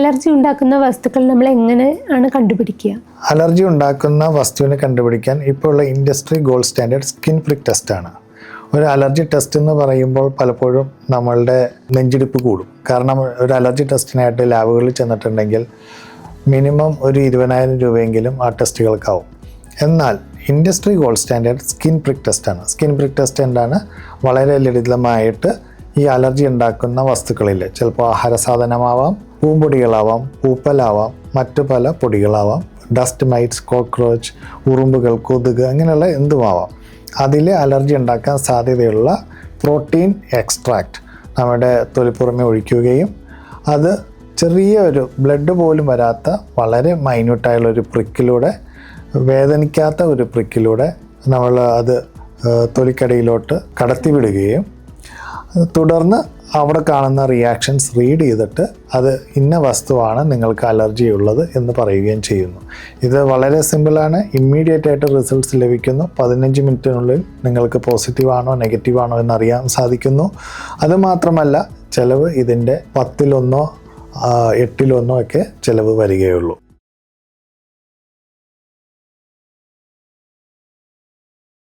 Allergy ഉണ്ടാക്കുന്ന വസ്തുക്കൾ നമ്മൾ എങ്ങനെയാണ് കണ്ടുപിടിക്കുക? അലർജി ഉണ്ടാക്കുന്ന വസ്തുവിനെ കണ്ടുപിടിക്കാൻ ഇപ്പോൾ ഉള്ള industry gold standard skin prick ടെസ്റ്റാണ്. ഒരു അലർജി ടെസ്റ്റ് എന്ന് പറയുമ്പോൾ പലപ്പോഴും നമ്മളുടെ നെഞ്ചിടിപ്പ് കൂടും. കാരണം ഒരു അലർജി ടെസ്റ്റിനായിട്ട് ലാബുകളിൽ ചെന്നിട്ടുണ്ടെങ്കിൽ മിനിമം ഒരു 20,000 രൂപയെങ്കിലും ആ ടെസ്റ്റുകൾക്കാവും. എന്നാൽ industry gold standard skin prick ടെസ്റ്റാണ്. സ്കിൻ പ്രിക് ടെസ്റ്റ് എന്താണ്? വളരെ ലളിതമായിട്ട് ഈ അലർജി ഉണ്ടാക്കുന്ന വസ്തുക്കളിൽ ചിലപ്പോൾ ആഹാര സാധനമാവാം, പൂമ്പൊടികളാവാം, പൂപ്പലാവാം, മറ്റു പല പൊടികളാവാം, ഡസ്റ്റ് മൈറ്റ്സ്, കോക്രോച്ച്, ഉറുമ്പുകൾ, കൊതുക്, അങ്ങനെയുള്ള എന്തുമാവാം. അതിൽ അലർജി ഉണ്ടാക്കാൻ സാധ്യതയുള്ള പ്രോട്ടീൻ എക്സ്ട്രാക്റ്റ് നമ്മുടെ തൊലിപ്പുറമെ ഒഴിക്കുകയും അത് ചെറിയ ഒരു ബ്ലഡ് പോലും വരാത്ത വളരെ മൈന്യൂട്ടായുള്ളൊരു പ്രിക്കിലൂടെ, വേദനിക്കാത്ത ഒരു പ്രിക്കിലൂടെ നമ്മൾ അത് തൊലിക്കടിയിലോട്ട് കടത്തിവിടുകയും തുടർന്ന് അവിടെ കാണുന്ന റിയാക്ഷൻസ് റീഡ് ചെയ്തിട്ട് അത് ഇന്ന വസ്തുവാണ് നിങ്ങൾക്ക് അലർജി ഉള്ളത് എന്ന് പറയുകയും ചെയ്യുന്നു. ഇത് വളരെ സിമ്പിളാണ്. ഇമ്മീഡിയറ്റ് ആയിട്ട് റിസൾട്ട്സ് ലഭിക്കുന്നു. 15 മിനിറ്റിനുള്ളിൽ നിങ്ങൾക്ക് പോസിറ്റീവാണോ നെഗറ്റീവാണോ എന്നറിയാൻ സാധിക്കുന്നു. അതുമാത്രമല്ല, ചിലവ് ഇതിൻ്റെ 10-1 8-1 ഒക്കെ ചിലവ് വരികയുള്ളൂ.